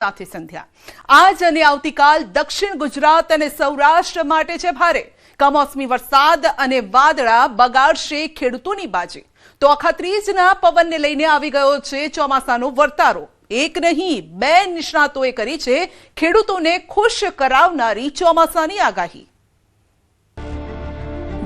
સાથે સંધ્યા આજ અને આવતીકાલ દક્ષિણ ગુજરાત અને સૌરાષ્ટ્ર માટે છે ભારે કમોસમી વરસાદ અને વાદળા બગાડશે ખેડૂતોની બાજી તો અખાત્રીજના પવનને લઈને આવી ગયો છે ચોમાસાનો વર્તારો એક નહીં બે નિષ્ણાતોએ કરી છે ખેડૂતોને ખુશ કરાવનારી ચોમાસાની આગાહી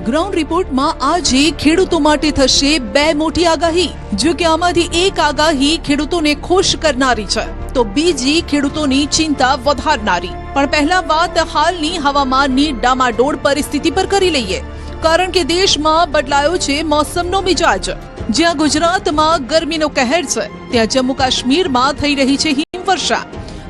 ગ્રાઉન્ડ રિપોર્ટમાં આજે ખેડૂતો માટે થશે બે મોટી આગાહી જો કે આમાંથી એક આગાહી ખેડૂતોને ખુશ કરનારી છે તો બીજી ખેડૂતોની ચિંતા વધારનારી પણ પહેલા વાત હાલની હવામાનની ડામાડોળ પરિસ્થિતિ પર કરી લઈએ કારણ કે દેશમાં બદલાયો છે મોસમનો મિજાજ જ્યાં ગુજરાતમાં ગરમીનો કહેર છે ત્યાં જમ્મુ કાશ્મીરમાં થઈ રહી છે હિમવર્ષા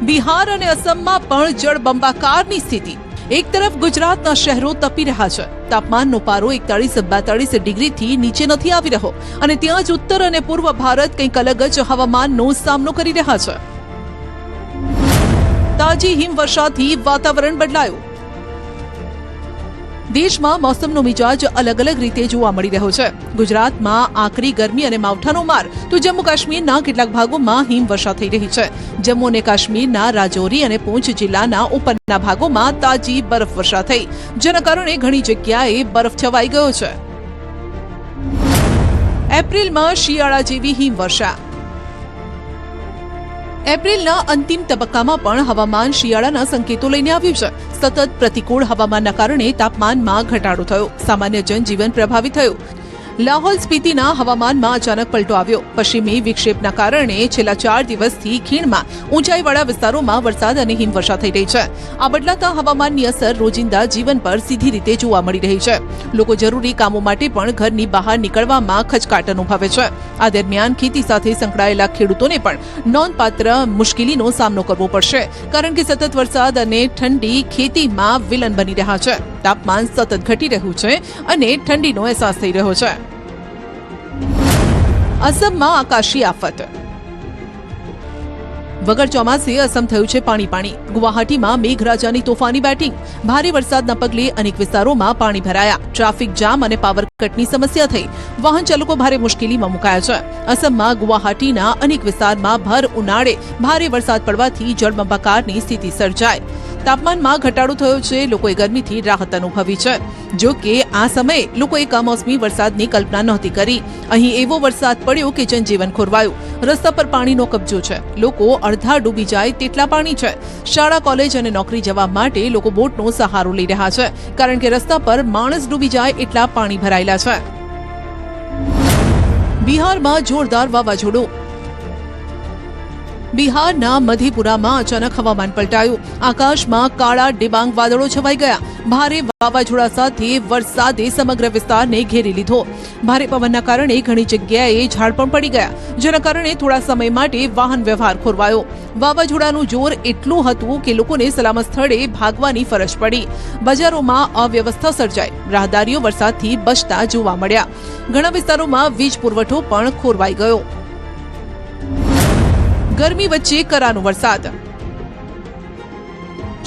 બિહાર અને અસમમાં પણ જળબંબાકારની સ્થિતિ એક તરફ ગુજરાતના શહેરો તપી રહ્યા છે તાપમાનનો પારો 41-42 ડિગ્રીથી નીચે નથી આવી રહ્યો અને ત્યાં જ ઉત્તર અને પૂર્વ ભારત કંઈક અલગ જ હવામાનનો સામનો કરી રહ્યા છે તાજી હિમવર્ષાથી વાતાવરણ બદલાયું દેશમાં મોસમનો મિજાજ અલગ અલગ રીતે જોવા મળી રહ્યો છે ગુજરાતમાં આકરી ગરમી અને માવઠાનો માર તો જમ્મુ કાશ્મીરના કેટલાક ભાગોમાં હિમવર્ષા થઈ રહી છે જમ્મુ અને કાશ્મીરના રાજૌરી અને પૂંછ જિલ્લાના ઉપરના ભાગોમાં તાજી બરફવર્ષા થઈ જેના કારણે ઘણી જગ્યાએ બરફ છવાઈ ગયો છે એપ્રિલમાં શિયાળા જેવી હિમવર્ષા એપ્રિલના અંતિમ તબક્કામાં પણ હવામાન શિયાળાના સંકેતો લઈને આવ્યું છે સતત પ્રતિકૂળ હવામાનના કારણે તાપમાનમાં ઘટાડો થયો સામાન્ય જનજીવન પ્રભાવિત થયું લાહોલ સ્પીતિના હવામાનમાં અચાનક પલટો આવ્યો પશ્ચિમી વિક્ષેપના કારણે છેલ્લા 4 દિવસથી ખીણમાં ઊંચાઈવાળા વિસ્તારોમાં વરસાદ અને હિમવર્ષા થઈ રહી છે આ બદલાતા હવામાનની અસર રોજિંદા જીવન પર સીધી રીતે જોવા મળી રહી છે લોકો જરૂરી કામો માટે પણ ઘરની બહાર નીકળવામાં ખચકાટ અનુભવે છે આ દરમિયાન ખેતી સાથે સંકળાયેલા ખેડૂતોને પણ નોંધપાત્ર મુશ્કેલીનો સામનો કરવો પડશે કારણ કે સતત વરસાદ અને ઠંડી ખેતીમાં વિલન બની રહ્યા છે તાપમાન સતત ઘટી રહ્યું છે અને ઠંડીનો અહેસાસ થઈ રહ્યો છે અસમમાં આકાશી આફત વગર ચોમાસે અસમ થયું છે પાણી ગુવાહાટીમાં મેઘરાજાની તોફાની બેટિંગ ભારે વરસાદના પગલે અનેક વિસ્તારોમાં પાણી ભરાયા ટ્રાફિક જામ અને પાવર કટની સમસ્યા થઈ વાહન ચાલકો ભારે મુશ્કેલીમાં મુકાયા છે અસમમાં ગુવાહાટીના અનેક વિસ્તારમાં ભર ઉનાળે ભારે વરસાદ પડવાથી જળબંબાકારની સ્થિતિ સર્જાઈ તાપમાનમાં ઘટાડો થયો છે લોકોએ ગરમીથી રાહત અનુભવી છે જો કે આ સમયે લોકોએ કમોસમી વરસાદની કલ્પના નહોતી કરી અહીં એવો વરસાદ પડ્યો કે જનજીવન ખોરવાયું રસ્તા પર પાણીનો કબજો છે લોકો અડધા ડૂબી જાય તેટલા પાણી છે શાળા કોલેજ અને નોકરી જવા માટે લોકો બોટનો સહારો લઈ રહ્યા છે કારણ કે રસ્તા પર માણસ ડૂબી જાય એટલા પાણી ભરાયેલા છે બિહારમાં જોરદાર વાવાઝોડું બિહારના મધેપુરામાં અચાનક હવામાન પલટાયું આકાશમાં કાળા ડિબાંગ વાદળો છવાઈ ગયા ભારે વાવાઝોડા સાથે વરસાદે સમગ્ર વિસ્તારને ઘેરી લીધો ભારે પવનના કારણે ઘણી જગ્યાએ ઝાડ પણ પડી ગયા જેના કારણે થોડા સમય માટે વાહન વ્યવહાર ખોરવાયો વાવાઝોડાનું જોર એટલું હતું કે લોકોને સલામત સ્થળે ભાગવાની ફરજ પડી બજારોમાં અવ્યવસ્થા સર્જાઈ રાહદારીઓ વરસાદથી બચતા જોવા મળ્યા ઘણા વિસ્તારોમાં વીજ પુરવઠો પણ ખોરવાઈ ગયો ગરમી વચ્ચે કરાનો વરસાદ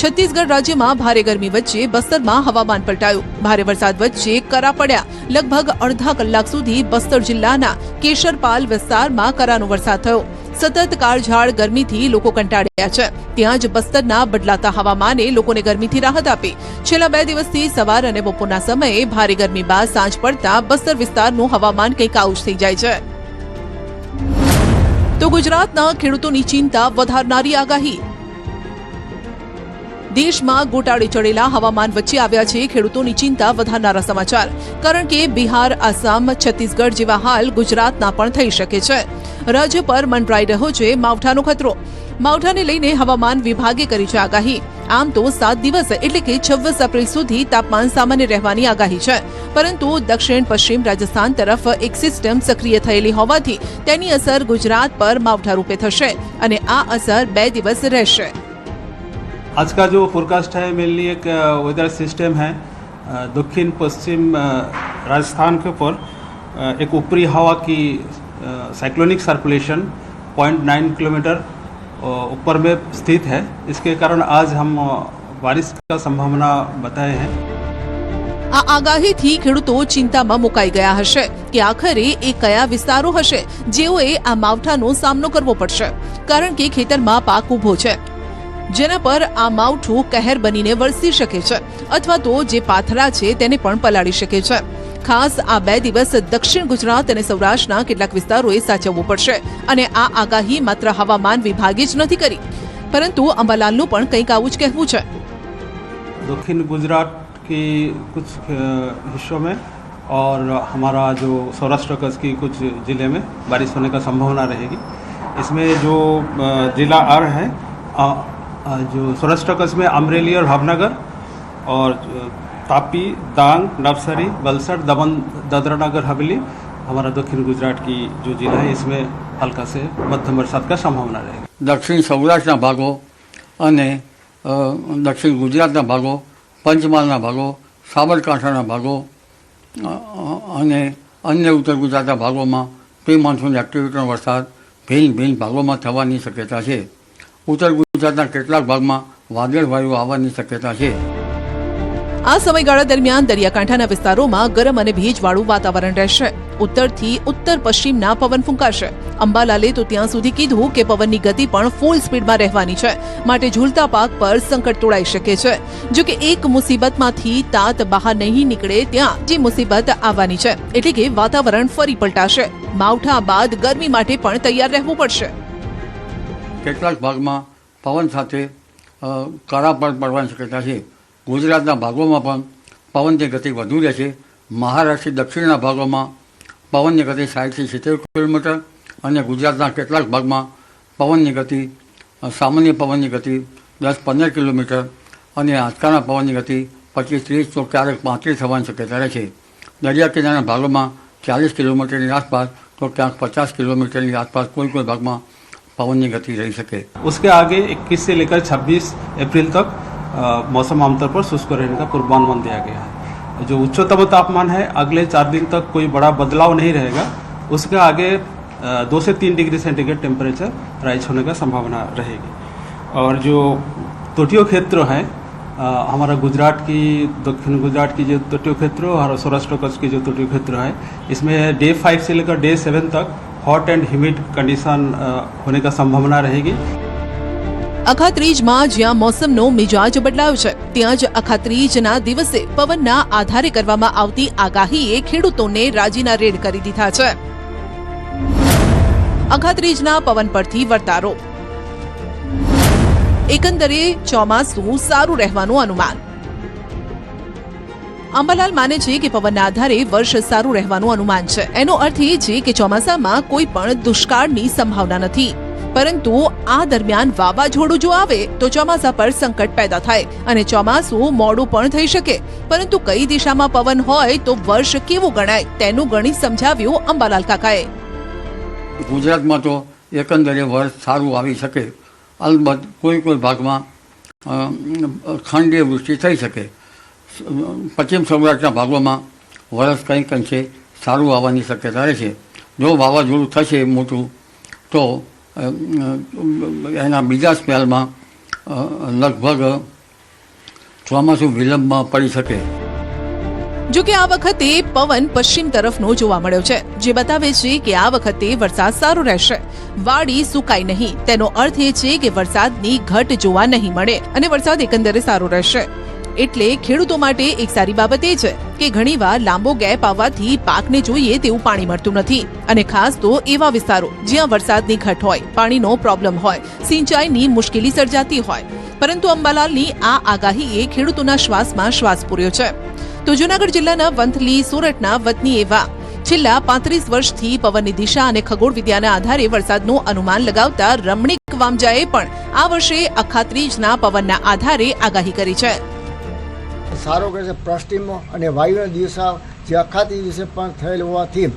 છત્તીસગઢ રાજ્યમાં ભારે ગરમી વચ્ચે બસ્તરમાં હવામાન પલટાયું ભારે વરસાદ વચ્ચે કરા પડ્યા લગભગ અડધા કલાક સુધી બસ્તર જિલ્લાના કેશરપાલ વિસ્તારમાં કરાનો વરસાદ થયો સતત કાળઝાળ ગરમીથી લોકો કંટાળ્યા છે ત્યાં જ બસ્તરના બદલાતા હવામાને લોકોને ગરમીથી રાહત આપી છેલ્લા 2 દિવસથી સવાર અને બપોરના સમયે ભારે ગરમી બાદ સાંજ પડતા બસ્તર વિસ્તારનું હવામાન કંઈક આવું જ થઈ જાય છે તો ગુજરાતના ખેડૂતોની ચિંતા વધારનારી આગાહી દેશમાં ગોટાળે ચડેલા હવામાન વચ્ચે આવ્યા છે ખેડૂતોની ચિંતા વધારનારા સમાચાર કારણ કે બિહાર આસામ છત્તીસગઢ જેવા હાલ ગુજરાતના પણ થઈ શકે છે રાજ્ય પર મંડરાઈ રહ્યો છે માવઠાનો ખતરો માવઠાને લઈને હવામાન વિભાગે કરી છે આગાહી આમ તો 7 દિવસ એટલે કે 26 એપ્રિલ સુધી તાપમાન સામાન્ય રહેવાની આગાહી છે પરંતુ દક્ષિણ પશ્ચિમ રાજસ્થાન તરફ એક સિસ્ટમ સક્રિય થયેલી હોવાથી તેની અસર ગુજરાત પર માવઠા રૂપે થશે અને આ અસર 2 દિવસ રહેશે आज का जो फोरकास्ट है मेनली एक वेदर सिस्टम है दक्षिण पश्चिम राजस्थान के ऊपर एक ऊपरी हवा की साइक्लोनिक सर्कुलेशन 0.9 किलोमीटर ऊपर में स्थित है इसके कारण आज हम बारिश का संभावना बताए हैं આ આગાહીથી ખેડૂતો ચિંતામાં મુકાઈ ગયા હશે કે આખરે એ કયા વિસ્તારો હશે જેઓએ આ માવઠાનો સામનો કરવો પડશે, કારણ કે ખેતરમાં પાક ઊભો છે જેના પર આ માવઠું કહેર બનીને વરસી શકે છે અથવા તો જે પાથરા છે તેને પણ પલાળી શકે છે. ખાસ આ 2 દિવસ દક્ષિણ ગુજરાત અને સૌરાષ્ટ્રના કેટલાક વિસ્તારોએ સાચવવું પડશે અને આ આગાહી માત્ર હવામાન વિભાગે જ નથી કરી, પરંતુ અંબાલાલનું પણ કંઈક આવું જ કહેવું છે. दक्षिण गुजरात की कुछ हिस्सों में और हमारा जो सौराष्ट्र कच्छ की कुछ ज़िले में बारिश होने का संभावना रहेगी. इसमें जो ज़िला आ रहे हैं जो सौराष्ट्र कच्छ में अमरेली और भावनगर और तापी, डांग, नवसारी, वलसाड, दमन, दादरा नगर हवेली, हमारा दक्षिण गुजरात की जो ज़िला है इसमें हल्का से मध्यम वरसाद का संभावना रहेगी. दक्षिण सौराष्ट्રના ભાગો અને દક્ષિણ ગુજરાતના ભાગો, પંચમહાલના ભાગો, સાબરકાંઠાના ભાગો અને અન્ય ઉત્તર ગુજરાતના ભાગોમાં પ્રી મોન્સૂન એક્ટિવિટીનો વરસાદ ભિન્ન ભાગોમાં થવાની શક્યતા છે. ઉત્તર ગુજરાતના કેટલાક ભાગમાં વાદળવાયુ આવવાની શક્યતા છે. આ સમયગાળા દરમિયાન દરિયાકાંઠાના વિસ્તારોમાં ગરમ અને ભેજવાળું વાતાવરણ રહેશે. ઉત્તરથી ઉત્તર પશ્ચિમના પવન ફૂંકાશે. અંબાલાલે તો ત્યાં સુધી કીધું કે પવનની ગતિ પણ ફૂલ સ્પીડમાં રહેવાની છે, માટે ઝૂલતા પાક પર સંકટ તોડાઈ શકે છે. જો કે એક મુસીબતમાંથી તાત બહાર નહીં નીકળે ત્યાં જે મુસીબત આવવાની છે, એટલે કે વાતાવરણ ફરી પલટાશે. માવઠા બાદ ગરમી માટે પણ તૈયાર રહેવું પડશે. કેટલાક ભાગમાં પવન સાથે કરા પણ પડવાની શક્યતા છે. ગુજરાતના ભાગોમાં પણ પવનની ગતિ વધુ રહેશે. મહારાષ્ટ્ર દક્ષિણના ભાગોમાં પવનની ગતિ 60 થી 70 કિલોમીટર અને ગુજરાતના કેટલાક ભાગમાં પવનની ગતિ સામાન્ય પવનની ગતિ 10-15 કિલોમીટર અને આંચકાના પવનની ગતિ 25-30 તો ક્યારેક 35 થવાની શક્યતા રહે છે. દરિયા કિનારાના ભાગોમાં 40 કિલોમીટરની આસપાસ તો ક્યાંક 50 કિલોમીટરની આસપાસ કોઈ ભાગમાં પવનની ગતિ રહી શકે. उसके आगे 21 से लेकर 26 अप्रैल तक मौसम आमतौर पर शुष्क रहने का पूर्वानुमान दिया गया है. जो उच्चतम तापमान है अगले 4 दिन तक कोई बड़ा बदलाव नहीं रहेगा. उसके आगे 2 से 3 डिग्री सेंटीग्रेड टेम्परेचर राइज होने का संभावना रहेगी. और जो तटीय क्षेत्र है हमारा गुजरात की दक्षिण गुजरात की जो तटीय क्षेत्र और सौराष्ट्र कच्छ की जो तटीय क्षेत्र है इसमें डे 5 से लेकर डे 7 तक हॉट एंड ह्यूमिड कंडीशन होने का संभावना रहेगी. અખાત્રીજમાં જ્યાં મોસમનો મિજાજ બદલાયો છે ત્યાં જ અખાત્રીજના દિવસે પવનના આધારે કરવામાં આવતી આગાહીએ ખેડૂતોને રાજીના રેડ કરી દીધા છે. અખાત્રીજના પવન પરથી વર્તારો. એકંદરે ચોમાસું સારું રહેવાનું અનુમાન. અંબાલાલ માને છે કે પવનના આધારે વર્ષ સારું રહેવાનું અનુમાન છે. એનો અર્થ એ છે કે ચોમાસામાં કોઈ પણ દુષ્કાળની સંભાવના નથી, પરંતુ આ દરમિયાન વાવાઝોડું જો આવે તો ચોમાસા પર સંકટ પેદા થાય અને ચોમાસું મોડું પણ થઈ શકે. પરંતુ કઈ દિશામાં પવન હોય તો વર્ષ કેવું ગણાય તેનું ગણિત સમજાવ્યું અંબાલાલ કાકાએ. ગુજરાતમાં તો એકંદરે વર્ષ સારું આવી શકે. અલબત્ત કોઈ ભાગમાં ખંડીય વૃષ્ટિ થઈ શકે. પશ્ચિમ સૌરાષ્ટ્રના ભાગોમાં વર્ષ કંઈક અંશે સારું આવવાની શક્યતા રહેશે. જો વાવાઝોડું થશે મોટું તો એના બીજા સ્પેલમાં લગભગ ચોમાસું વિલંબમાં પડી શકે. જો કે આ વખતે પવન પશ્ચિમ તરફનો જોવા મળ્યો છે, જે બતાવે છે કે આ વખતે વરસાદ સારો રહેશે. વાડી સુકાય નહીં તેનો અર્થ એ છે કે વરસાદની ઘટ જોવા નહીં મળે અને વરસાદ એકંદરે સારો રહેશે. એટલે ખેડૂતો માટે એક સારી બાબત એ છે કે ઘણીવાર લાંબો ગેપ આવવાથી પાકને જોઈએ તેવું પાણી મળતું નથી, અને ખાસ તો એવા વિસ્તારો જ્યાં વરસાદની ઘટ હોય, પાણીનો પ્રોબ્લેમ હોય, સિંચાઈની મુશ્કેલી સર્જાતી હોય. પરંતુ અંબાલાલની આ આગાહીએ ખેડૂતોના શ્વાસમાં શ્વાસ પૂર્યો છે. તો જૂનાગઢ જિલ્લાના વંથલી સોરઠના વતની એવા છેલ્લા 35 વર્ષથી પવનની દિશા અને ખગોળ વિદ્યાના આધારે વરસાદનું અનુમાન લગાવતા રમણીક વામજાએ પણ આ વર્ષે અખાત્રીજના પવનના આધારે આગાહી કરી છે. સારો કહે છે પશ્ચિમ અને વાયુની દિશા જે અખાત્રીજ વિશે પણ થયેલ હોવાથી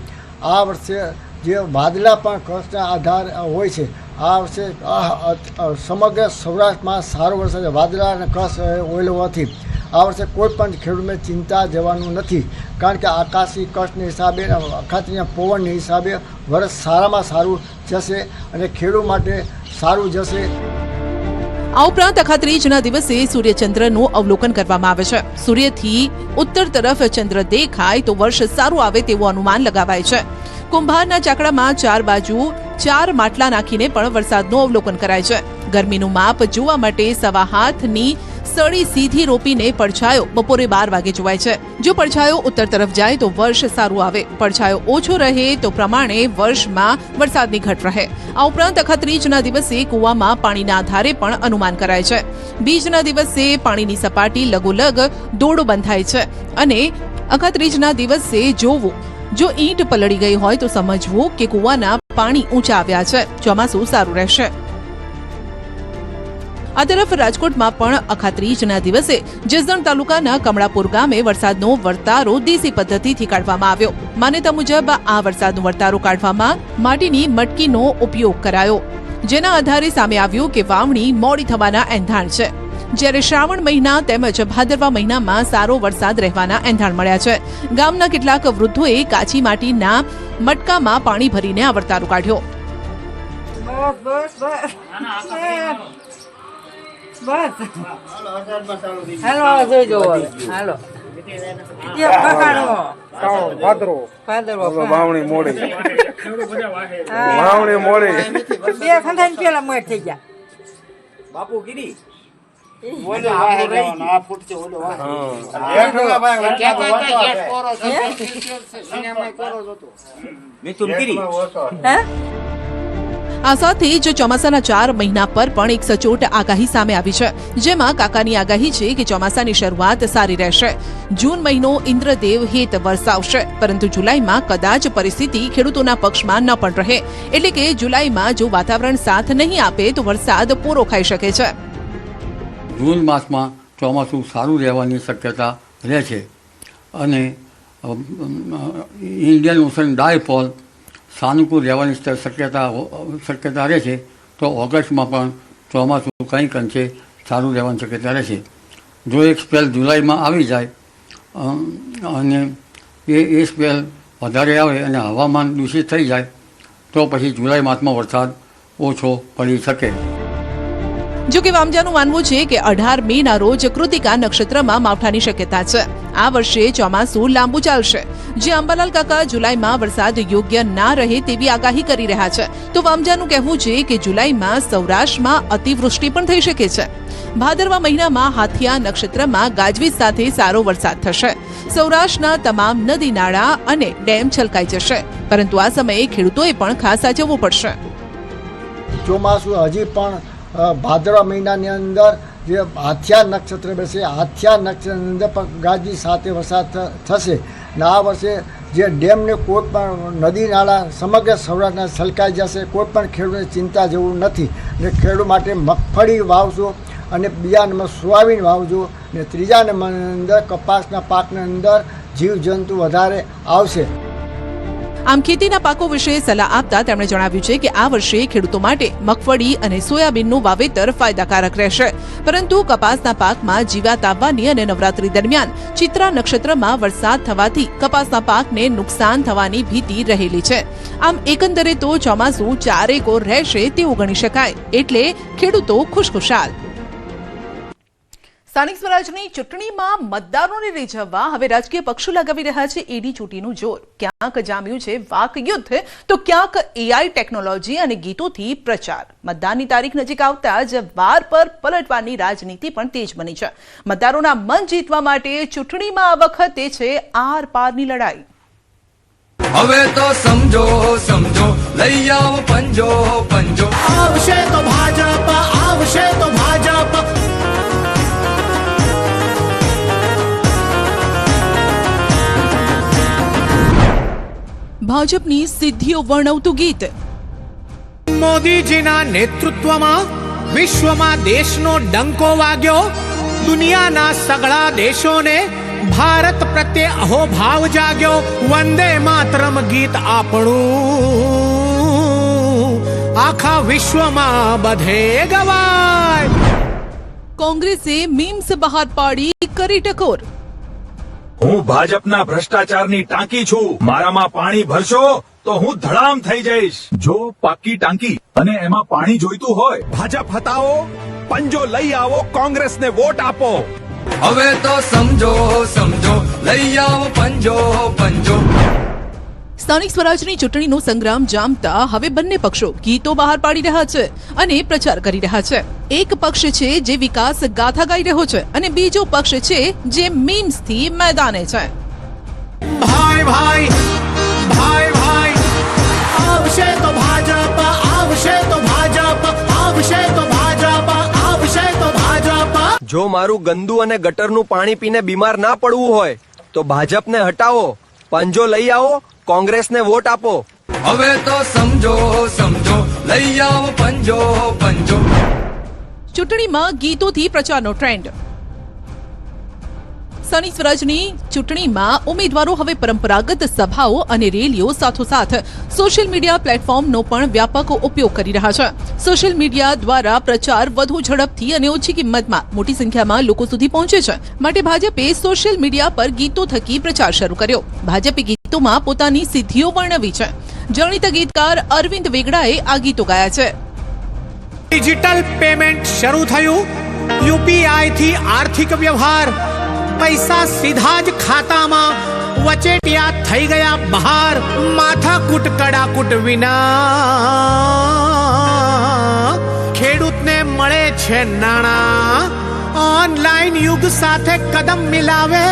આ વર્ષે જે વાદળા પણ કચ્છના આધાર હોય છે, આ વર્ષે સમગ્ર સૌરાષ્ટ્રમાં સારો વરસાદ વાદળા અને કચ્છ હોયેલ હોવાથી આ વર્ષે કોઈ પણ ખેડૂતને ચિંતા જવાનું નથી. કારણ કે આકાશી કચ્છના હિસાબે અખાત્રીજના પવનના હિસાબે વર્ષ સારામાં સારું જશે અને ખેડૂત માટે સારું જશે. આ ઉપરાંત અખાત્રીજના દિવસે સૂર્યચંદ્રનું અવલોકન કરવામાં આવે છે. સૂર્યથી ઉત્તર તરફ ચંદ્ર દેખાય તો વર્ષ સારું આવે તેવું અનુમાન લગાવાય છે. કુંભારના ચાકડામાં 4 બાજુ 4 માટલા નાખીને પણ વરસાદનું અવલોકન કરાય છે. ગરમીનું માપ જોવા માટે 1.5 હાથની સળી સીધી રોપીને પડછાયો બપોરે 12 વાગે જોવાય છે. જો પડછાયો ઉત્તર તરફ જાય તો વર્ષ સારું આવે, પડછાયો ઓછો રહે તો પ્રમાણે વર્ષમાં વરસાદની ઘટ રહે. આ ઉપરાંત અખાત્રીજના દિવસે કૂવામાં પાણીના આધારે પણ અનુમાન કરાય છે. બીજના દિવસે પાણીની સપાટી લગોલગ દોડો બંધાય છે અને અખાત્રીજના દિવસે જોવું, જો ઈંટ પલળી ગઈ હોય તો સમજવું કે કૂવાના પાણી ઊંચા આવ્યા છે, ચોમાસું સારું રહેશે. આ તરફ રાજકોટમાં પણ અખાત્રીજના દિવસે જસદણ તાલુકાના કમળાપુર ગામે વરસાદનો વર્તારો દેશી પદ્ધતિથી કાઢવામાં આવ્યો. માન્યતા મુજબ આ વરસાદનો વર્તારો કાઢવામાં માટીની મટકીનો ઉપયોગ કરાયો, જેના આધારે સામે આવ્યું કે વાવણી મોડી થવાના એંધાણ છે. જ્યારે શ્રાવણ મહિના તેમજ ભાદરવા મહિનામાં સારો વરસાદ રહેવાના એંધાણ મળ્યા છે. ગામના કેટલાક વૃદ્ધોએ કાચી માટીના મટકામાં પાણી ભરીને આ વર્તારો કાઢ્યો. બસ હાલો જોઈજો હાલો વાવણી મોડી બે ખંધાઈ પેલા મોડ થઈ ગયા બાપુ કીધી આ સાથે જ ચોમાસાના 4 મહિના પર પણ એક સચોટ આગાહી સામે આવી છે, જેમાં કાકાની આગાહી છે કે ચોમાસાની શરૂઆત સારી રહેશે. જૂન મહિનો ઇન્દ્રદેવ હેત વરસાવશે, પરંતુ જુલાઈમાં કદાચ પરિસ્થિતિ ખેડૂતોના પક્ષમાં ન પણ રહે. એટલે કે જુલાઈમાં જો વાતાવરણ સાથ નહીં આપે તો વરસાદ પૂરો ખાઈ શકે છે. જૂન માસમાં ચોમાસું સારું રહેવાની શક્યતા રહે છે અને ઇન્ડિયન ઓશન ડાયપોલ સાનુકૂળ રહેવાની શક્યતા રહે છે. તો ઓગસ્ટમાં પણ ચોમાસું કંઈક અંશે સારું રહેવાની શક્યતા રહે છે. જો એક સ્પેલ જુલાઈમાં આવી જાય અને એ સ્પેલ વધારે આવે અને હવામાન દૂષિત થઈ જાય તો પછી જુલાઈ માસમાં વરસાદ ઓછો પડી શકે. જો કે વામજાનું માનવું છે કે 18 મેના રોજ કૃતિકા નક્ષત્રમાં માવઠાની શક્યતા છે. આ વર્ષે ચોમાસું લાંબુ ચાલશે. જે અંબાલાલ કાકા જુલાઈમાં વરસાદ યોગ્ય ના રહે તેવી આગાહી કરી રહ્યા છે, તો વામજાનું કહેવું છે કે જુલાઈમાં સૌરાષ્ટ્રમાં અતિવૃષ્ટિ પણ થઈ શકે છે. ભાદરવા મહિનામાં હાથિયા નક્ષત્રમાં ગાજવીજ સાથે સારો વરસાદ થશે. સૌરાષ્ટ્રના તમામ નદી નાળા અને ડેમ છલકાઈ જશે, પરંતુ આ સમયે ખેડૂતોએ પણ ખાસ સાચવવું પડશે. ચોમાસું હજી પણ ભાદરવા મહિનાની અંદર જે હાથિયા નક્ષત્ર બેસે, હાથિયા નક્ષત્રની અંદર પણ ગાજવી સાથે વરસાદ થશે. અને આ વર્ષે જે ડેમને કોઈ પણ નદી નાળા સમગ્ર સૌરાષ્ટ્રના છલકાઈ જશે. કોઈ પણ ખેડૂતને ચિંતા જેવું નથી. અને ખેડૂત માટે મગફળી વાવજો અને બીજા નંબર સોયાબીન વાવજો અને ત્રીજા નંબરની અંદર કપાસના પાકની અંદર જીવજંતુ વધારે આવશે. આમ ખેતીના પાકો વિશે સલાહ આપતા તેમણે જણાવ્યું છે કે આ વર્ષે ખેડૂતો માટે મગફળી અને સોયાબીનનું વાવેતર ફાયદાકારક રહેશે, પરંતુ કપાસના પાકમાં જીવાત આવવાની અને નવરાત્રી દરમિયાન ચિત્રા નક્ષત્રમાં વરસાદ થવાથી કપાસના પાકને નુકસાન થવાની ભીતિ રહેલી છે. આમ એકંદરે તો ચોમાસું ચારેકોર રહેશે તેવું ગણી શકાય, એટલે ખેડૂતો ખુશખુશાલ. સ્થાનિક સ્વરાજની ચૂંટણીમાં મતદારોને રીઝવવા હવે રાજકીય પક્ષો લગાવી રહ્યા છે એડી ચોટીનું જોર. ક્યાંક જામ્યું છે વાક યુદ્ધ તો ક્યાંક એઆઈ ટેકનોલોજી અને ગીતોથી પ્રચાર. મતદાનની તારીખ નજીક આવતા જ વાર પર પલટવાની રાજનીતિ પણ તેજ બની છે. મતદારોના મન જીતવા માટે ચૂંટણીમાં આ વખતે છે આર પારની લડાઈ. હવે તો સમજો સમજો લઈ આવો પંજો પંજો આવશે તો ભાજપ આવશે તો ભાજપ. ભાજપની સિદ્ધિઓ વર્ણવતું ગીત. મોદીજીના નેતૃત્વમાં વિશ્વમાં દેશનો ડંકો વાગ્યો. દુનિયાના સગળા દેશોને ભારત પ્રત્યે અહોભાવ જાગ્યો. વંદે માતરમ ગીત આપણું આખા વિશ્વમાં બધે ગવાય. કોંગ્રેસે મીમ્સ બહાર પાડી કરી ટકોર. હું ભાજપના ભ્રષ્ટાચારની ટાંકી છું. મારામાં પાણી ભરશો તો હું ધડામ થઈ જઈશ. જો પાક્કી ટાંકી અને એમાં પાણી જોઈતું હોય ભાજપ હટાવો પંજો લઈ આવો, કોંગ્રેસને વોટ આપો. હવે તો સમજો સમજો લઈ આવો પંજો પંજો. સ્થાનિક સ્વરાજની ચૂંટણીનો સંગ્રામ જામતા હવે બંને પક્ષો ગીતો બહાર પાડી રહ્યા છે અને પ્રચાર કરી રહ્યા છે. એક પક્ષ છે જે વિકાસ ગાથા ગાઈ રહ્યો છે અને બીજો પક્ષ છે જે મીમ્સથી મેદાને છે. ભાઈ ભાઈ ભાઈ ભાઈ આવશે તો ભાજપ, આવશે તો ભાજપ, આવશે તો ભાજપ, આવશે તો ભાજપ. જો મારું ગંદુ અને ગટરનું પાણી પીને બીમાર ના પડવું હોય તો ભાજપને હટાવો, પંજો લઈ આવો, કોંગ્રેસને વોટ આપો. હવે તો સમજો સમજો લઈ આવો પંજો પંજો. ચૂંટણીમાં ગીતોથી પ્રચારનો ટ્રેન્ડ. સ્થાનિક સ્વરાજની ચૂંટણીમાં ઉમેદવારો હવે પરંપરાગત સભાઓ અને રેલીઓ સાથોસાથ સોશિયલ મીડિયા પ્લેટફોર્મનો પણ વ્યાપક ઉપયોગ કરી રહ્યા છે. સોશિયલ મીડિયા દ્વારા પ્રચાર વધુ ઝડપથી અને ઓછી કિંમતમાં મોટી સંખ્યામાં લોકો સુધી પહોંચે છે. માટે ભાજપે સોશિયલ મીડિયા પર ગીતો થકી પ્રચાર શરૂ કર્યો. ભાજપે ગીતોમાં પોતાની સિદ્ધિઓ વર્ણવી છે. જાણીતા ગીતકાર અરવિંદ વેગડાએ આ ગીતો ગાયા છે. ડિજિટલ પેમેન્ટ શરૂ થયું, યુપીઆઈ થી આર્થિક વ્યવહાર, પૈસા સીધા જ ખાતામાં, વચેટિયા થઈ ગયા બહાર, માથાકૂટ કડાકૂટ વિના ખેડૂતને મળે છે નાણાં. ઓનલાઈન યુગ સાથે કદમ મિલાવે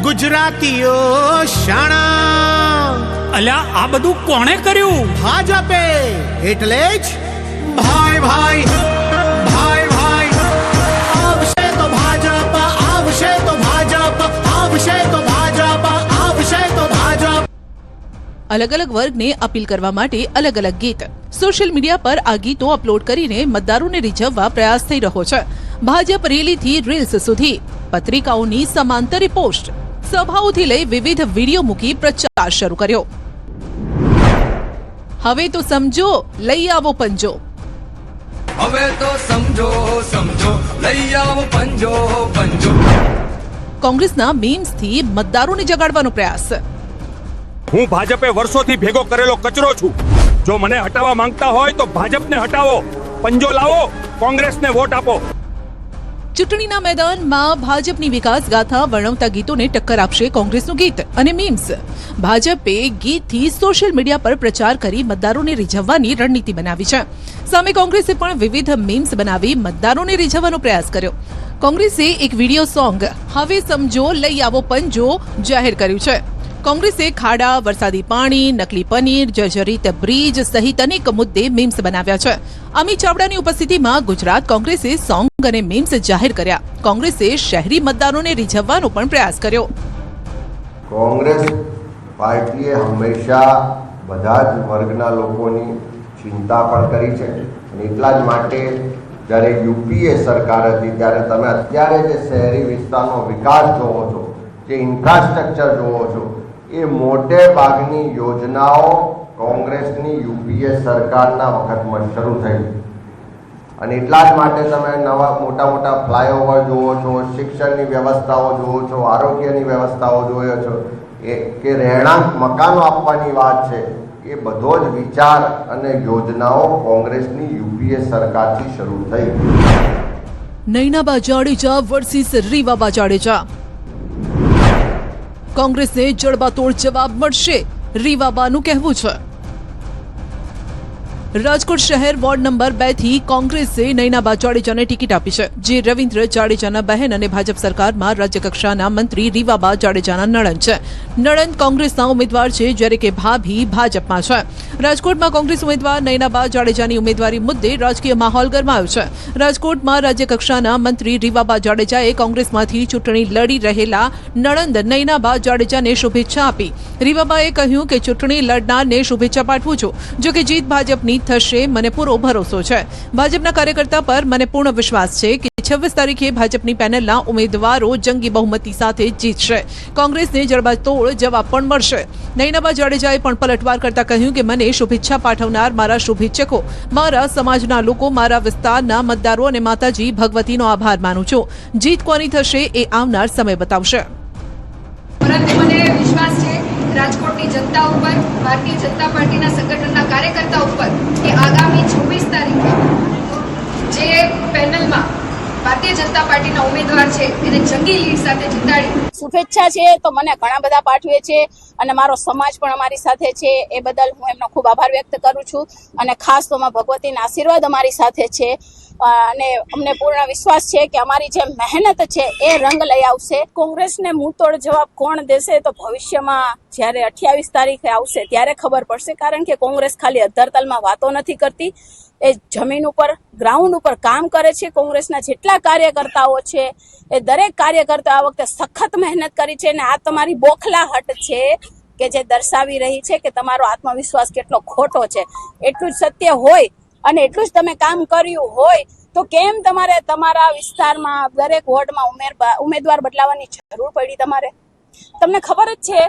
ગુજરાતીઓ શાણા. અલ્યા આ બધું કોણે કર્યું? ભાજપે. એટલે જ ભાઈ ભાઈ ભાઈ ભાઈ આવશે તો ભાજપ, આવશે તો ભાજપ, આવશે તો ભાજપ, આવશે તો ભાજપ. અલગ અલગ વર્ગને અપીલ કરવા માટે અલગ અલગ ગીત. સોશિયલ મીડિયા પર આ ગીતો અપલોડ કરીને મતદારોને રીઝવવા પ્રયાસ થઈ રહ્યો છે. ભાજપ રેલીથી રીલ્સ સુધી, પત્રિકાઓની સમાંતરે પોસ્ટ, સભાઓથી લઈ વિવિધ વિડીયો મૂકી પ્રચાર શરૂ કર્યો. હવે તો સમજો લઈ આવો પંજો. હવે તો સમજો સમજો લઈ આવો પંજો પંજો. કોંગ્રેસના મીમ્સથી મતદારોને જગાડવાનો પ્રયાસ. હું ભાજપે વર્ષોથી ભેગો કરેલો કચરો છું. જો મને હટાવવા માંગતા હોય તો ભાજપને હટાવો, પંજો લાવો, કોંગ્રેસને વોટ આપો. ચૂંટણીના મેદાનમાં ભાજપની વિકાસ ગાથા વર્ણવતા ગીતોને ટક્કર આપશે કોંગ્રેસનું ગીત અને મીમ્સ. ભાજપે ગીતથી સોશિયલ મીડિયા પર પ્રચાર કરી મતદારોને રીઝવવાની રણનીતિ બનાવી છે. સામે કોંગ્રેસે પણ વિવિધ મીમ્સ બનાવી મતદારોને રીઝવવાનો પ્રયાસ કર્યો. કોંગ્રેસે એક વિડીયો સોંગ હવે સમજો લઈ આવો પંજો જાહેર કર્યું છે. કોંગ્રેસે ખાડા, વરસાદી પાણી, નકલી પનીર, જર્જરિત બ્રિજ સહિત અનેક મુદ્દે મીમ્સ બનાવ્યા છે. અમિત ચાવડાની ઉપસ્થિતિમાં ગુજરાત કોંગ્રેસે સોંગ અને મીમ્સ જાહેર કર્યા. કોંગ્રેસે શહેરી મતદારોને રીઝવવાનો પણ પ્રયાસ કર્યો. કોંગ્રેસ પાર્ટીએ હંમેશા બધા જ વર્ગના લોકોની ચિંતા પણ કરી છે અને એટલા જ માટે જ્યારે યુપીએ સરકાર હતી ત્યારે તમે અત્યારે જે શહેરી વિસ્તારનો વિકાસ જોવો છો, જે ઇન્ફ્રાસ્ટ્રક્ચર જોવો છો, એ મોટે ભાગની યોજનાઓ કોંગ્રેસની યુપીએ સરકારના વખતમાં શરૂ થઈ. અને એટલા જ માટે તમે નવા મોટા મોટા ફ્લાયઓવર જુઓ છો, શિક્ષણની વ્યવસ્થાઓ જુઓ છો, આરોગ્યની વ્યવસ્થાઓ જુઓ છો, કે રહેણાંક મકાનો આપવાની વાત છે, એ બધો જ વિચાર અને યોજનાઓ કોંગ્રેસની યુપીએ સરકારથી શરૂ થઈ. નૈનાબા જાડેજા વર્સિસ રીવાબા જાડેજા. કોંગ્રેસને જડબાતોડ જવાબ મળશે, રીવાબાનું કહેવું છે. રાજકોટ શહેર વોર્ડ નંબર 2 થી કોંગ્રેસે નૈનાબા જાડેજાને ટિકિટ આપી છે, જે રવિન્દ્ર જાડેજાના બહેન અને ભાજપ સરકારમાં રાજ્યકક્ષાના મંત્રી રીવાબા જાડેજાના નણંદ છે. નણંદ કોંગ્રેસના ઉમેદવાર છે, જ્યારે કે ભાભી ભાજપમાં છે. રાજકોટમાં કોંગ્રેસ ઉમેદવાર નૈનાબા જાડેજાની ઉમેદવારી મુદ્દે રાજકીય માહોલ ગરમાયો છે. રાજકોટમાં રાજ્યકક્ષાના મંત્રી રીવાબા જાડેજાએ કોંગ્રેસમાંથી ચૂંટણી લડી રહેલા નણંદ નૈનાબા જાડેજાને શુભેચ્છા આપી. રીવાબાએ કહ્યું કે ચૂંટણી લડનારને શુભેચ્છા પાઠવું છું, જો કે જીત ભાજપની થશે મને પૂરો ભરોસો છે. ભાજપના કાર્યકર્તા પર મને પૂર્ણ વિશ્વાસ છે કે 26 તારીખે ભાજપની પેનલના ઉમેદવારો જંગી બહુમતી સાથે જીતશે. કોંગ્રેસને જડબાતોડ જવાબ પણ મળશે. નૈનાબા જાડેજાએ પણ પલટવાર કરતા કહ્યું કે મને શુભેચ્છા પાઠવનાર મારા શુભેચ્છકો, મારા સમાજના લોકો, મારા વિસ્તારના મતદારો અને માતાજી ભગવતીનો આભાર માનું છું. જીત કોની થશે એ આવનાર સમય બતાવશે. પરંતુ મને વિશ્વાસ છે કે રાજકોટની જનતા ઉપર, ભારતીય જનતા પાર્ટીના સંગઠનના કાર્યકર્તા ઉપર કે આગામી 26 તારીખે જે પેનલમાં ભારતીય જનતા પાર્ટીના ઉમેદવાર છે એને જંગી લીડ સાથે જીતાડી શુભેચ્છા છે તો મને ઘણા બધા પાઠવે છે અને મારો સમાજ પણ અમારી સાથે છે. એ બદલ હું એમનો ખૂબ આભાર વ્યક્ત કરું છું અને ખાસ તો માં ભગવતીના આશીર્વાદ અમારી સાથે છે અને અમને પૂર્ણ વિશ્વાસ છે કે અમારી જે મહેનત છે એ રંગ લઈ આવશે. કોંગ્રેસને મુંહતોડ જવાબ કોણ દેશે તો ભવિષ્યમાં જ્યારે 28 તારીખે આવશે ત્યારે ખબર પડશે, કારણ કે કોંગ્રેસ ખાલી અધ્ધરતાલમાં વાતો નથી કરતી, એ જમીન ઉપર ગ્રાઉન્ડ ઉપર કામ કરે છે. કોંગ્રેસના જેટલા કાર્યકર્તાઓ છે એ દરેક કાર્યકર્તા આ વખતે સખત મહેનત કરી છે અને આ તમારી બોખલાહટ છે કે જે દર્શાવી રહી છે કે તમારો આત્મવિશ્વાસ કેટલો ખોટો છે. એટલું જ સત્ય હોય અને એટલું જ તમે કામ કર્યું હોય તો કેમ તમારે તમારા વિસ્તારમાં દરેક વોર્ડમાં ઉમેદવાર બદલાવાની જરૂર પડી? તમને ખબર જ છે,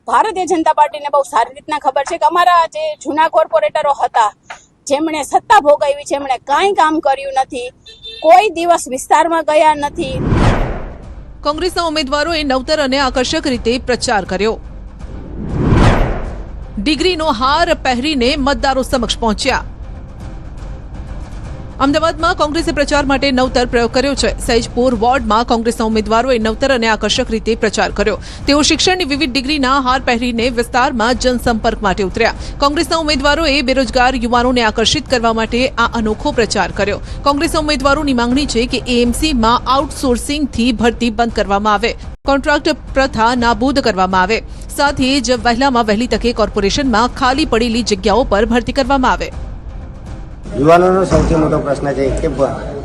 ભારતીય જનતા પાર્ટીને બહુ સારી રીતના ખબર છે કે અમારા જે જૂના કોર્પોરેટરો હતા જેમણે સત્તા ભોગવી છે એમણે કાંઈ કામ કર્યું નથી, કોઈ દિવસ વિસ્તારમાં ગયા નથી. કોંગ્રેસના ઉમેદવારોએ નવતર અને આકર્ષક રીતે પ્રચાર કર્યો. ડિગ્રીનો હાર પહેરીને મતદારો સમક્ષ પહોંચ્યા. અમદાવાદમાં કોંગ્રેસે પ્રચાર માટે નવતર પ્રયોગ કર્યો છે. સૈજપુર વોર્ડમાં કોંગ્રેસના ઉમેદવારોએ નવતર અને આકર્ષક રીતે પ્રચાર કર્યો. તેઓ શિક્ષણની વિવિધ ડિગ્રીના હાર પહેરીને વિસ્તારમાં જનસંપર્ક માટે ઉતર્યા. કોંગ્રેસના ઉમેદવારોએ બેરોજગાર યુવાનોને આકર્ષિત કરવા માટે આ અનોખો પ્રચાર કર્યો. કોંગ્રેસના ઉમેદવારોની માંગણી છે કે એએમસીમાં આઉટસોર્સિંગથી ભરતી બંધ કરવામાં આવે, કોન્ટ્રાક્ટ પ્રથા નાબૂદ કરવામાં આવે, સાથે જ વહેલામાં વહેલી તકે કોર્પોરેશનમાં ખાલી પડેલી જગ્યાઓ પર ભરતી કરવામાં આવે. યુવાનોનો સૌથી મોટો પ્રશ્ન છે કે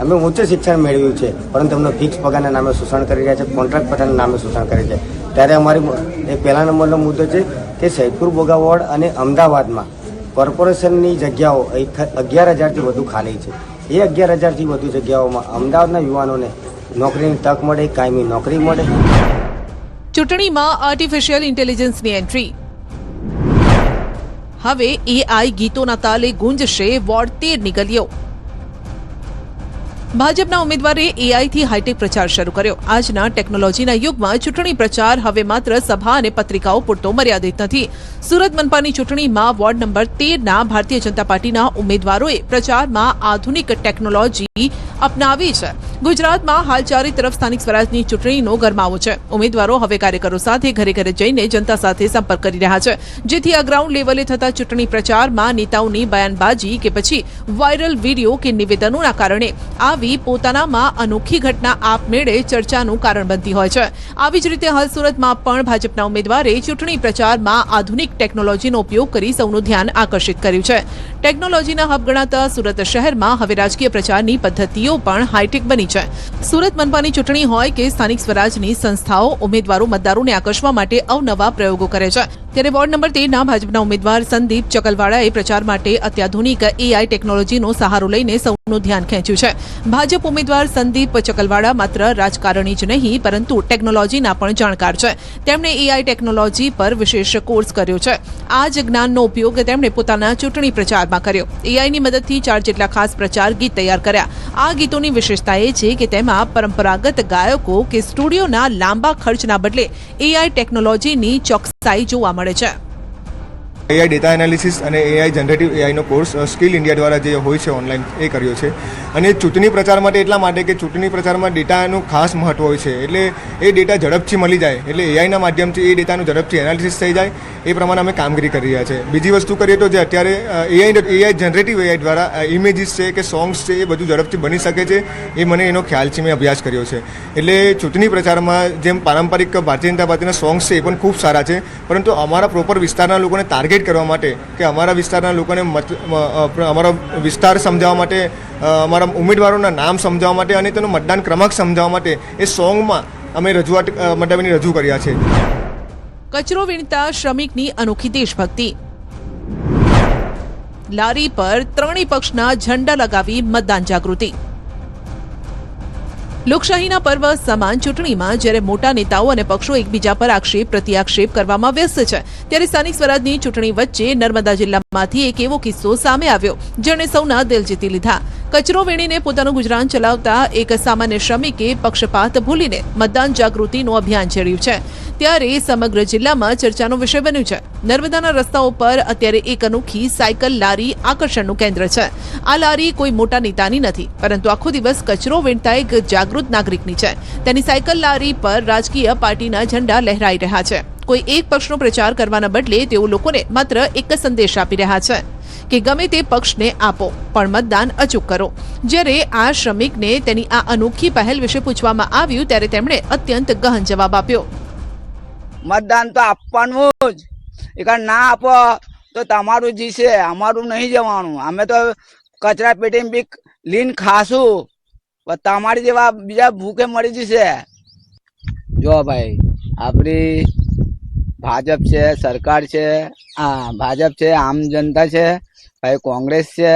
અમે ઉચ્ચ શિક્ષણ મેળવ્યું છે પરંતુ અમને ફિક્સ પગારના નામે શોષણ કરી રહ્યા છે, કોન્ટ્રાક્ટ પઠાણના નામે શોષણ કરે છે. ત્યારે અમારી પહેલા નંબરનો મુદ્દો છે કે સૈદપુર બોગા વોર્ડ અને અમદાવાદમાં કોર્પોરેશનની જગ્યાઓ 11,000થી વધુ ખાલી છે. એ 11,000થી વધુ જગ્યાઓમાં અમદાવાદના યુવાનોને નોકરીની તક મળે, કાયમી નોકરી મળે. ચૂંટણીમાં આર્ટિફિશિયલ ઇન્ટેલિજન્સની એન્ટ્રી. હવે એઆઈ ગીતોના તાલે ગુંજશે વોર્ડ 13ની ગલીઓ. ભાજપના ઉમેદવારે એઆઈથી હાઈટેક પ્રચાર શરૂ કર્યો. આજના ટેકનોલોજીના યુગમાં ચૂંટણી પ્રચાર હવે માત્ર સભા અને પત્રિકાઓ પૂરતો મર્યાદિત નથી. સુરત મનપાની ચૂંટણીમાં વોર્ડ નંબર 13ના ભારતીય જનતા પાર્ટીના ઉમેદવારોએ પ્રચારમાં આધુનિક ટેકનોલોજી અપનાવી છે. ગુજરાતમાં હાલ ચારે તરફ સ્થાનિક સ્વરાજની ચૂંટણીનો ગરમાવો છે. ઉમેદવારો હવે કાર્યકરો સાથે ઘરે ઘરે જઈને જનતા સાથે સંપર્ક કરી રહ્યા છે, જેથી આ ગ્રાઉન્ડ લેવલે થતા ચૂંટણી પ્રચારમાં નેતાઓની બયાનબાજી કે પછી વાયરલ વિડીયો કે નિવેદનોના કારણે આવી પોતાનામાં અનોખી ઘટના આપમેળે ચર્ચાનું કારણ બનતી હોય છે. આવી જ રીતે હાલ સુરતમાં પણ ભાજપના ઉમેદવારે ચૂંટણી પ્રચારમાં આધુનિક ટેકનોલોજીનો ઉપયોગ કરી સૌનું ધ્યાન આકર્ષિત કર્યું છે. ટેકનોલોજીના હબ ગણાતા સુરત શહેરમાં હવે રાજકીય પ્રચારની પદ્ધતિઓ પણ હાઈટેક બની છે. સુરત મનપાની ચૂંટણી હોય કે સ્થાનિક સ્વરાજની સંસ્થાઓ, ઉમેદવારો મતદારોને આકર્ષવા માટે અવનવા પ્રયોગો કરે છે. ત્યારે વોર્ડ નંબર 13ના ભાજપના ઉમેદવાર સંદીપ ચકલવાડાએ પ્રચાર માટે અત્યાધુનિક એઆઈ ટેકનોલોજીનો સહારો લઈને સૌનું ધ્યાન ખેંચ્યું છે. ભાજપ ઉમેદવાર સંદીપ ચકલવાડા માત્ર રાજકારણી જ નહીં પરંતુ ટેકનોલોજીના પણ જાણકાર છે. તેમણે એઆઈ ટેકનોલોજી પર વિશેષ કોર્સ કર્યો છે. આ જ જ્ઞાનનો ઉપયોગ તેમણે પોતાના ચૂંટણી પ્રચારમાં કર્યો. એઆઈની મદદથી 4 જેટલા ખાસ પ્રચાર ગીત તૈયાર કર્યા. આ ગીતોની વિશેષતા એ છે કે તેમાં પરંપરાગત ગાયકો કે સ્ટુડિયોના લાંબા ખર્ચના બદલે એઆઈ ટેકનોલોજીની ચોકસાઈ જોવા મળે છે. એઆઈ ડેટા એનાલિસિસ અને એઆઈ જનરેટિવ એઆઈનો કોર્સ સ્કિલ ઇન્ડિયા દ્વારા જે હોય છે ઓનલાઈન એ કર્યો છે. અને ચૂંટણી પ્રચાર માટે એટલા માટે કે ચૂંટણી પ્રચારમાં ડેટાનું ખાસ મહત્વ હોય છે. એટલે એ ડેટા ઝડપથી મળી જાય, એટલે એઆઈના માધ્યમથી એ ડેટાનું ઝડપથી એનાલિસિસ થઈ જાય, એ પ્રમાણે અમે કામગીરી કરી રહ્યા છે. બીજી વસ્તુ કરીએ તો જે અત્યારે એઆઈ જનરેટિવ એઆઈ દ્વારા ઇમેજીસ છે કે સોંગ્સ છે એ બધું ઝડપથી બની શકે છે, એ મને એનો ખ્યાલ છે, મેં અભ્યાસ કર્યો છે. એટલે ચૂંટણી પ્રચારમાં જેમ પારંપરિક ભારતીય જનતા પાર્ટીના સોંગ્સ છે એ પણ ખૂબ સારા છે, પરંતુ અમારા પ્રોપર વિસ્તારના લોકોને ટાર્ગેટ કરવા માટે કે અમારા વિસ્તારના લોકોને અમારો વિસ્તાર સમજાવવા માટે, અમારા ઉમેદવારોના નામ સમજાવવા માટે અને તેનો મતદાન ક્રમાંક સમજાવવા માટે એ સોંગમાં અમે રજૂ કર્યા છે. કચરો વીણતા શ્રમિકની અનોખી દેશભક્તિ. લારી પર ત્રણેય પક્ષના ઝંડા લગાવી મતદાન જાગૃતિ. લોકશાહીના પર્વ સમાન ચૂંટણીમાં જ્યારે મોટા નેતાઓ અને પક્ષો એકબીજા પર આક્ષેપ પ્રત્યાક્ષેપ કરવામાં વ્યસ્ત છે, ત્યારે સ્થાનિક સ્વરાજની ચૂંટણી વચ્ચે નર્મદા જિલ્લામાંથી એક એવો કિસ્સો સામે આવ્યો જેણે સૌના દિલ જીતી લીધા. કચરો વેણીને પોતાનું ગુજરાન ચલાવતા એક સામાન્ય શ્રમિકે પક્ષપાત ભૂલીને મતદાન જાગૃતિનું અભિયાન છેડ્યું છે ત્યારે સમગ્ર જિલ્લામાં ચર્ચાનો વિષય બન્યું છે. નર્મદાના રસ્તાઓ પર અત્યારે એક અનોખી સાયકલ લારી આકર્ષણનું કેન્દ્ર છે. આ લારી કોઈ મોટા નેતાની નથી, પરંતુ આખો દિવસ કચરો વેણતા એક જાગૃત નાગરિકની છે. તેની સાયકલ લારી પર રાજકીય પાર્ટીના ઝંડા લહેરાઈ રહ્યા છે. કોઈ એક પક્ષનો પ્રચાર કરવાના બદલે તેઓ લોકોને માત્ર એક જ સંદેશ આપી રહ્યા છે કે ગમે તે પક્ષને આપો પણ મતદાન અચૂક કરો. જ્યારે આ શ્રમિકને તેની આ અનોખી પહેલ વિશે પૂછવામાં આવ્યું ત્યારે તેમણે અત્યંત ગહન જવાબ આપ્યો. મતદાન તો આપવાનું જ, એક ના આપો તો તમારું જીશે, અમારું નહીં જવાનું. અમે તો કચરા પેટી બી લીન ખાશું, તમારી જેવા બીજા ભૂખે મરી જશે. જો ભાઈ, આપણી ભાજપ છે, સરકાર છે, ભાજપ છે, આમ જનતા છે, ભાઈ કોંગ્રેસ છે,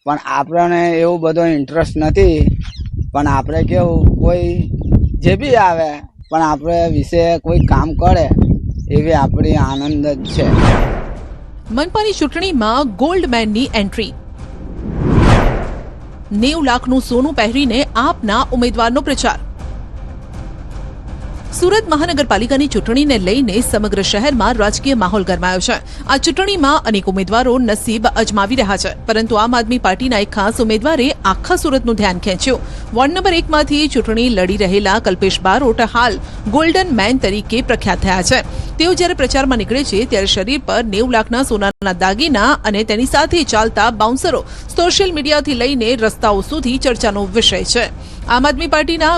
પણ આપણને એવું બધો ઇન્ટરેસ્ટ નથી. પણ આપણે કેવું, કોઈ જે બી આવે પણ આપણે વિશે કોઈ કામ કરે એવી આપણી આનંદ જ છે. મનપાની ચૂંટણીમાં ગોલ્ડમેનની એન્ટ્રી. 90 લાખનું સોનું પહેરીને આપના ઉમેદવારનો પ્રચાર. સુરત મહાનગરપાલિકાની ચૂંટણીને લઈને સમગ્ર શહેરમાં રાજકીય માહોલ ગરમાયો છે. આ ચૂંટણીમાં અનેક ઉમેદવારો નસીબ અજમાવી રહ્યા છે, પરંતુ આમ આદમી પાર્ટીના એક ખાસ ઉમેદવારે આખા સુરતનું ધ્યાન ખેંચ્યું. વોર્ડ નંબર 1 માંથી ચૂંટણી લડી રહેલા કલ્પેશ બારોટ હાલ ગોલ્ડન મેન તરીકે પ્રખ્યાત થયા છે. તેઓ જ્યારે પ્રચારમાં નીકળે છે ત્યારે શરીર પર 90 લાખના સોનાના દાગીના અને તેની સાથે ચાલતા બાઉન્સરો સોશિયલ મીડિયાથી લઈને રસ્તાઓ સુધી ચર્ચાનો વિષય છે. આમ આદમી પાર્ટીના